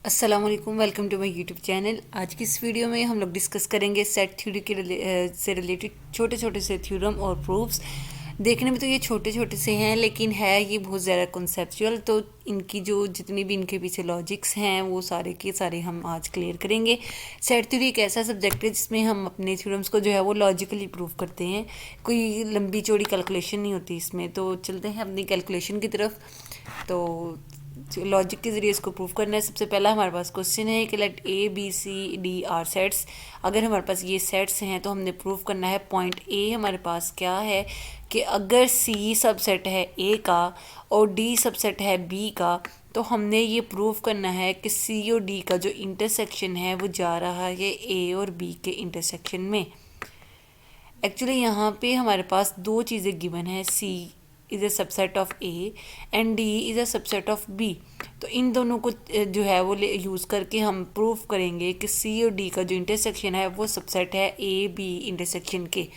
अस्सलाम वालेकुम, welcome to my YouTube channel. आज की इस वीडियो में हम लोग डिस्कस करेंगे सेट थ्योरी के से रिलेटेड छोटे छोटे से थ्योरम और प्रूफ्स। देखने में तो ये छोटे छोटे से हैं, लेकिन है ये बहुत ज़्यादा कॉन्सेप्चुअल। तो इनकी जो जितनी भी इनके पीछे लॉजिक्स हैं वो सारे के सारे हम आज क्लियर करेंगे। सेट थ्योरी एक ऐसा सब्जेक्ट है जिसमें हम अपने थ्योरम्स को जो है वो लॉजिकली प्रूव करते हैं। कोई लंबी चौड़ी कैलकुलेशन नहीं होती इसमें। तो चलते हैं अपनी कैलकुलेशन की तरफ। तो लॉजिक के ज़रिए इसको प्रूव करना है। सबसे पहला हमारे पास क्वेश्चन है कि let A B C D are sets. अगर हमारे पास ये सेट्स हैं तो हमने प्रूव करना है। पॉइंट ए हमारे पास क्या है कि अगर सी सबसेट है ए का और डी सबसेट है बी का, तो हमने ये प्रूव करना है कि सी और डी का जो इंटरसेक्शन है वो जा रहा है ए और बी के इंटरसेक्शन में। एक्चुअली यहाँ पे हमारे पास दो चीज़ें गिवन है, C is a subset of A and D is a subset of B. तो इन दोनों को जो है वो यूज़ करके हम प्रूव करेंगे कि सी और डी का जो इंटरसेक्शन है वो सबसेट है ए बी इंटरसेक्शन के।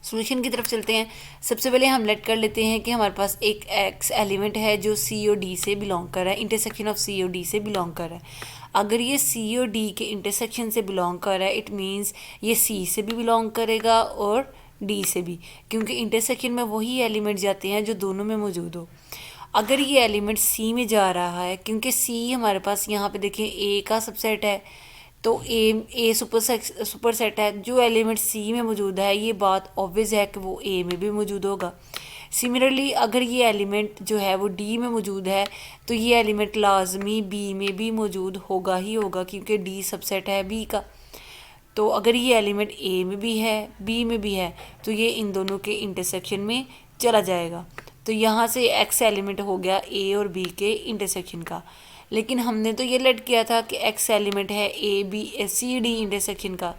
सॉल्यूशन की तरफ चलते हैं। सबसे पहले हम लेट कर लेते हैं कि हमारे पास एक एक्स एलिमेंट है जो सी और डी से बिलोंग कर रहा है, इंटरसेक्शन ऑफ सी और डी से बिलोंग कर रहा है। अगर ये सी और डी के इंटरसेक्शन से बिलोंग कर रहा है, इट मीन्स ये सी से भी बिलोंग करेगा और डी से भी, क्योंकि इंटरसेक्शन में वही एलिमेंट जाते हैं जो दोनों में मौजूद हो। अगर ये एलिमेंट सी में जा रहा है, क्योंकि सी हमारे पास यहाँ पे देखें ए का सबसेट है, तो ए सुपर सेट है। जो एलिमेंट सी में मौजूद है, ये बात ऑब्वियस है कि वो ए में भी मौजूद होगा। सिमिलरली अगर ये एलिमेंट जो है वो डी में मौजूद है, तो ये एलिमेंट लाजमी बी में भी मौजूद होगा ही होगा, क्योंकि डी सबसेट है बी का। तो अगर ये एलिमेंट ए में भी है बी में भी है, तो ये इन दोनों के इंटरसेक्शन में चला जाएगा। तो यहाँ से एक्स एलिमेंट हो गया ए और बी के इंटरसेक्शन का। लेकिन हमने तो ये लेट किया था कि एक्स एलिमेंट है A B C D intersection का।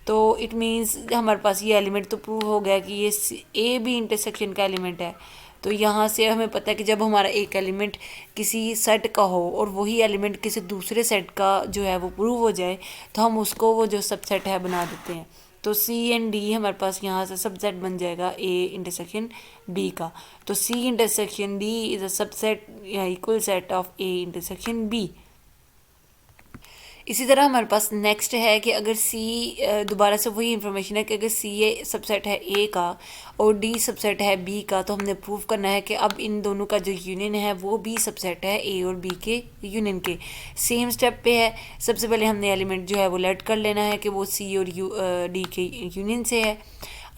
तो इट मीन्स हमारे पास ये एलिमेंट तो प्रूव हो गया कि ये ए बी इंटरसेक्शन का एलिमेंट है। तो यहाँ से हमें पता है कि जब हमारा एक एलिमेंट किसी सेट का हो और वही एलिमेंट किसी दूसरे सेट का जो है वो प्रूव हो जाए, तो हम उसको वो जो सबसेट है बना देते हैं। तो सी एंड डी हमारे पास यहाँ से सबसेट बन जाएगा ए इंटरसेक्शन बी का। तो C intersection D is a subset या equal set of A intersection B. इसी तरह हमारे पास नेक्स्ट है कि अगर सी, दोबारा से वही इंफॉर्मेशन है कि अगर सी ए सबसेट है ए का और डी सबसेट है बी का, तो हमने प्रूव करना है कि अब इन दोनों का जो यूनियन है वो बी सबसेट है ए और बी के यूनियन के। सेम स्टेप पे है। सबसे पहले हमने एलिमेंट जो है वो लेट कर लेना है कि वो सी और डी के यूनियन से है।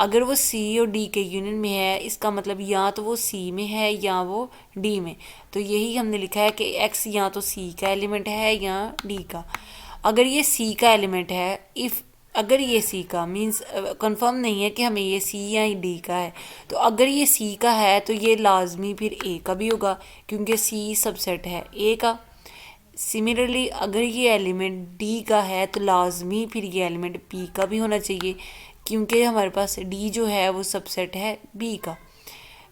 अगर वो सी और डी के यूनियन में है, इसका मतलब या तो वो सी में है या वो डी में। तो यही हमने लिखा है कि एक्स या तो सी का एलिमेंट है या डी का। अगर ये सी का एलिमेंट है, इफ़ अगर ये सी का मीन्स कंफर्म नहीं है कि हमें ये सी या डी का है, तो अगर ये सी का है तो ये लाजमी फिर ए का भी होगा, क्योंकि सी सबसेट है ए का। सिमिलरली अगर ये एलिमेंट डी का है तो लाजमी फिर ये एलिमेंट बी का भी होना चाहिए, क्योंकि हमारे पास डी जो है वो सबसेट है बी का।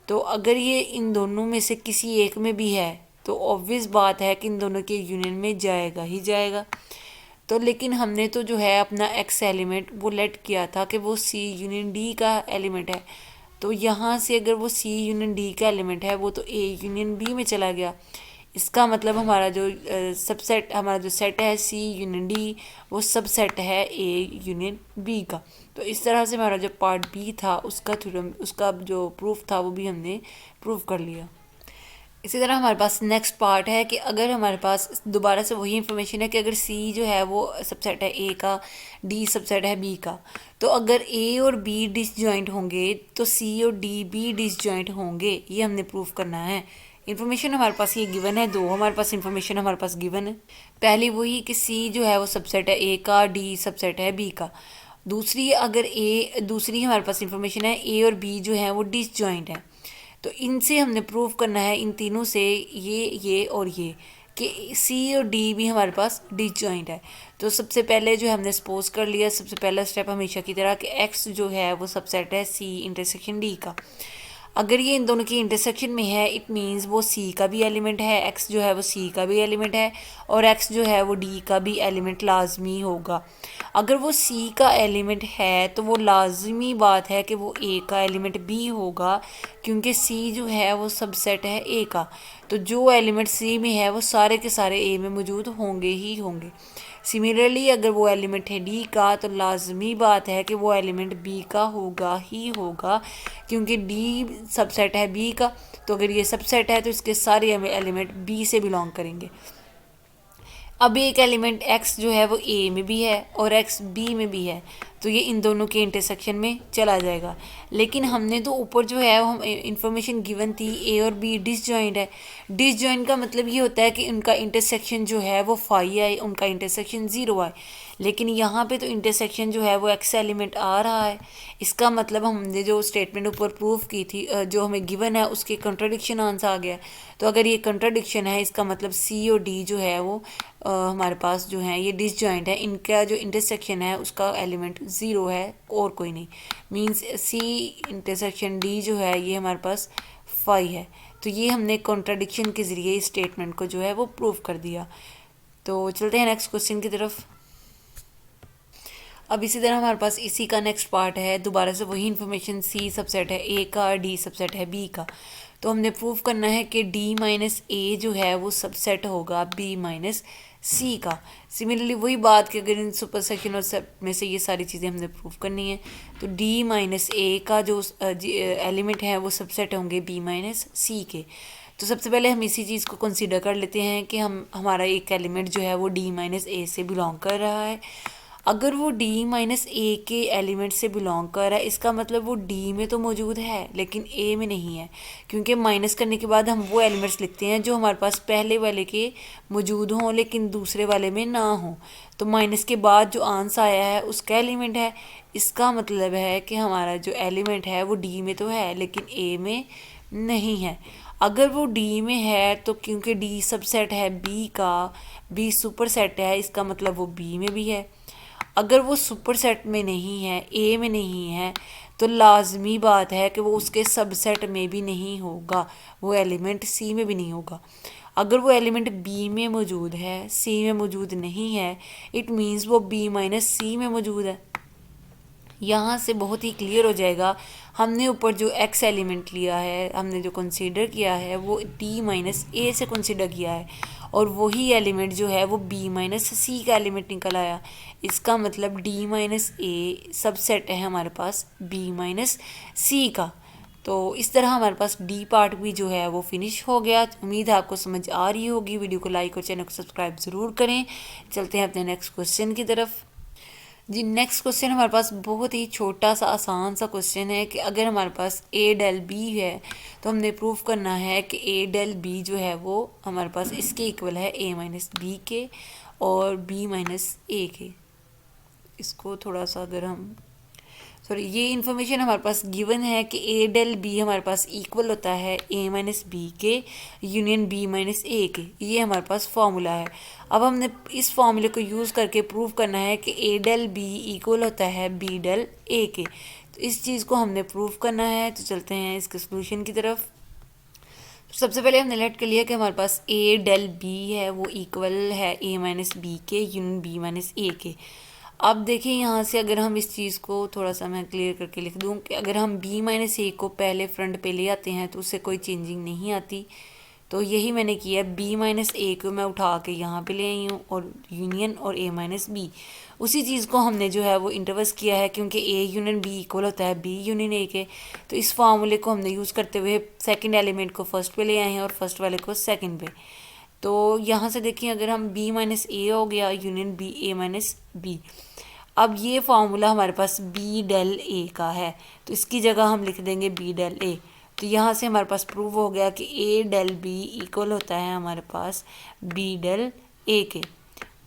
तो अगर ये इन दोनों में से किसी एक में भी है, तो ऑब्वियस बात है कि इन दोनों के यूनियन में जाएगा ही जाएगा। तो लेकिन हमने तो जो है अपना एक्स एलिमेंट वो लेट किया था कि वो सी यूनियन डी का एलिमेंट है। तो यहाँ से अगर वो सी यूनियन डी का एलिमेंट है, वो तो ए यूनियन बी में चला गया। इसका मतलब हमारा जो सबसेट, हमारा जो सेट है सी यूनियन डी, वो सबसेट है ए यूनियन बी का। तो इस तरह से हमारा जो पार्ट बी था उसका थ्योरम, उसका जो प्रूफ था वो भी हमने प्रूव कर लिया। इसी तरह हमारे पास नेक्स्ट पार्ट है कि अगर हमारे पास दोबारा से वही इंफॉर्मेशन है कि अगर सी जो है वो सबसेट है ए का, डी सबसेट है बी का, तो अगर ए और बी डिसजॉइंट होंगे तो सी और डी भी डिसजॉइंट होंगे। ये हमने प्रूफ करना है। इन्फॉर्मेशन हमारे पास ये गिवन है, दो हमारे पास इन्फॉर्मेशन हमारे पास गिवन है। पहली वही कि सी जो है वो सबसेट है ए का, डी सबसेट है बी का। दूसरी हमारे पास इन्फॉर्मेशन है ए और बी जो है वो डिसजॉइंट है। तो इनसे हमने प्रूव करना है, इन तीनों से, ये और ये, कि सी और डी भी हमारे पास डिसजॉइंट है। तो सबसे पहले जो हमने सपोज कर लिया, सबसे पहला स्टेप हमेशा की तरह कि एक्स जो है वो सबसेट है सी इंटरसेक्शन डी का। अगर ये इन दोनों की इंटरसेक्शन में है, इट मीन्स वो सी का भी एलिमेंट है, एक्स जो है वो सी का भी एलिमेंट है, और एक्स जो है वो डी का भी एलिमेंट लाजमी होगा। अगर वो सी का एलिमेंट है तो वो लाजमी बात है कि वो ए का एलिमेंट भी होगा, क्योंकि सी जो है वो सबसेट है ए का। तो जो एलिमेंट सी में है वो सारे के सारे ए में मौजूद होंगे ही होंगे। सिमिलरली अगर वो एलिमेंट है डी का तो लाजमी बात है कि वो एलिमेंट बी का होगा ही होगा, क्योंकि डी सबसेट है बी का। तो अगर ये सबसेट है तो इसके सारे एलिमेंट बी से बिलोंग करेंगे। अब एक एलिमेंट x जो है वो a में भी है और x b में भी है, तो ये इन दोनों के इंटरसेक्शन में चला जाएगा। लेकिन हमने तो ऊपर जो है वो हम इंफॉर्मेशन गिवन थी a और b डिसजॉइंट है। डिसजॉइंट का मतलब ये होता है कि उनका इंटरसेक्शन जो है वो फाई है, उनका इंटरसेक्शन 0 है। लेकिन यहाँ पे तो इंटरसेक्शन जो है वो x एलिमेंट आ रहा है। इसका मतलब हमने जो स्टेटमेंट ऊपर प्रूफ की थी, जो हमें गिवन है उसके कंट्राडिक्शन आंसर आ गया। तो अगर ये कंट्राडिक्शन है, इसका मतलब c और d जो है वो हमारे पास जो है ये डिसजॉइंट है। इनका जो इंटरसेक्शन है उसका एलिमेंट 0 है और कोई नहीं। मींस c इंटरसेक्शन d जो है ये हमारे पास 5 है। तो ये हमने कॉन्ट्राडिक्शन के ज़रिए इस स्टेटमेंट को जो है वो प्रूव कर दिया। तो चलते हैं नेक्स्ट क्वेश्चन की तरफ। अब इसी तरह हमारे पास इसी का नेक्स्ट पार्ट है, दोबारा से वही इन्फॉर्मेशन सी सबसेट है ए का, डी सबसेट है बी का। तो हमने प्रूव करना है कि डी माइनस ए जो है वो सबसेट होगा बी माइनस सी का। सिमिलरली वही बात कि अगर इन सुपर सेक्शन और सब में से ये सारी चीज़ें हमने प्रूव करनी है, तो डी माइनस ए का जो एलिमेंट है वो सबसेट होंगे बी माइनस सी के। तो सबसे पहले हम इसी चीज़ को कंसीडर कर लेते हैं कि हमारा एक एलिमेंट जो है वो डी माइनस ए से बिलोंग कर रहा है। अगर वो d माइनस ए के एलिमेंट से बिलोंग कर रहा है, इसका मतलब वो d में तो मौजूद है लेकिन a में नहीं है, क्योंकि माइनस करने के बाद हम वो एलिमेंट्स लिखते हैं जो हमारे पास पहले वाले के मौजूद हों लेकिन दूसरे वाले में ना हो। तो माइनस के बाद जो आंसर आया है उसका एलिमेंट है। इसका मतलब है कि हमारा जो एलिमेंट है वो d में तो है लेकिन a में नहीं है। अगर वो d में है तो क्योंकि d सबसेट है b का, b सुपर सेट है, इसका मतलब वो b में भी है। अगर वो सुपर सेट में नहीं है, ए में नहीं है, तो लाजमी बात है कि वो उसके सबसेट में भी नहीं होगा, वो एलिमेंट सी में भी नहीं होगा। अगर वो एलिमेंट बी में मौजूद है, सी में मौजूद नहीं है, इट मीन्स वो बी माइनस सी में मौजूद है। यहाँ से बहुत ही क्लियर हो जाएगा, हमने ऊपर जो x एलिमेंट लिया है, हमने जो कंसीडर किया है वो d माइनस ए से कंसीडर किया है, और वही एलिमेंट जो है वो b माइनस सी का एलिमेंट निकल आया। इसका मतलब d माइनस ए सबसेट है हमारे पास b माइनस सी का। तो इस तरह हमारे पास डी पार्ट भी जो है वो फिनिश हो गया। उम्मीद है आपको समझ आ रही होगी। वीडियो को लाइक और चैनल को सब्सक्राइब ज़रूर करें। चलते हैं अपने नेक्स्ट क्वेश्चन की तरफ। जी नेक्स्ट क्वेश्चन हमारे पास बहुत ही छोटा सा आसान सा क्वेश्चन है कि अगर हमारे पास ए डेल बी है तो हमने प्रूफ करना है कि ए डेल बी जो है वो हमारे पास इसके इक्वल है ए माइनस बी के और बी माइनस ए के। इसको थोड़ा सा अगर हम ये इन्फॉर्मेशन हमारे पास गिवन है कि ए डेल बी हमारे पास इक्वल होता है ए माइनस बी के यूनियन बी माइनस ए के। ये हमारे पास फॉर्मूला है। अब हमने इस फॉर्मूले को यूज़ करके प्रूव करना है कि ए डेल बी इक्वल होता है बी डेल ए के। तो इस चीज़ को हमने प्रूव करना है। तो चलते हैं इसके सोल्यूशन की तरफ। सबसे पहले हमने लेट कर लिया कि हमारे पास ए डेल बी है वो इक्वल है ए माइनस बी के यूनियन बी माइनस ए के। अब देखिए यहाँ से अगर हम इस चीज़ को थोड़ा सा मैं क्लियर करके लिख दूँ कि अगर हम b माइनस ए को पहले फ्रंट पे ले आते हैं तो उससे कोई चेंजिंग नहीं आती। तो यही मैंने किया, b माइनस ए को मैं उठा के यहाँ पे ले आई हूँ और यूनियन और a माइनस बी। उसी चीज़ को हमने जो है वो इंटरवर्स किया है क्योंकि a यूनियन b इक्वल होता है b यूनियन a के। तो इस फार्मूले को हमने यूज़ करते हुए सेकेंड एलिमेंट को फर्स्ट पे ले आए हैं और फर्स्ट वाले को सेकेंड पे। तो यहाँ से देखिए अगर हम b माइनस ए हो गया union b a minus B. अब ये फार्मूला हमारे पास बी डेल ए का है तो इसकी जगह हम लिख देंगे बी डेल ए। तो यहाँ से हमारे पास प्रूव हो गया कि ए डेल बी इक्वल होता है हमारे पास बी डेल ए के।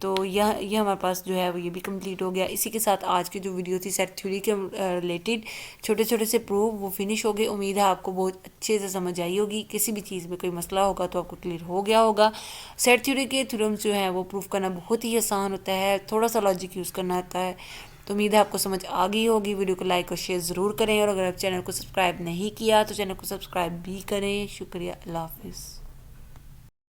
तो ये हमारे पास जो है वो ये भी कंप्लीट हो गया। इसी के साथ आज की जो वीडियो थी सेट थ्योरी के रिलेटेड छोटे छोटे से प्रूव वो फिनिश हो गए। उम्मीद है आपको बहुत अच्छे से समझ आई होगी। किसी भी चीज़ में कोई मसला होगा तो आपको क्लियर हो गया होगा। सेट थ्योरी के थ्योरम्स जो है वो प्रूव करना बहुत ही आसान होता है, थोड़ा सा लॉजिक यूज़ करना आता है। तो उम्मीद है आपको समझ आ गई होगी। वीडियो को लाइक और शेयर ज़रूर करें और अगर आप चैनल को सब्सक्राइब नहीं किया तो चैनल को सब्सक्राइब भी करें। शुक्रिया, अल्लाह हाफिज़।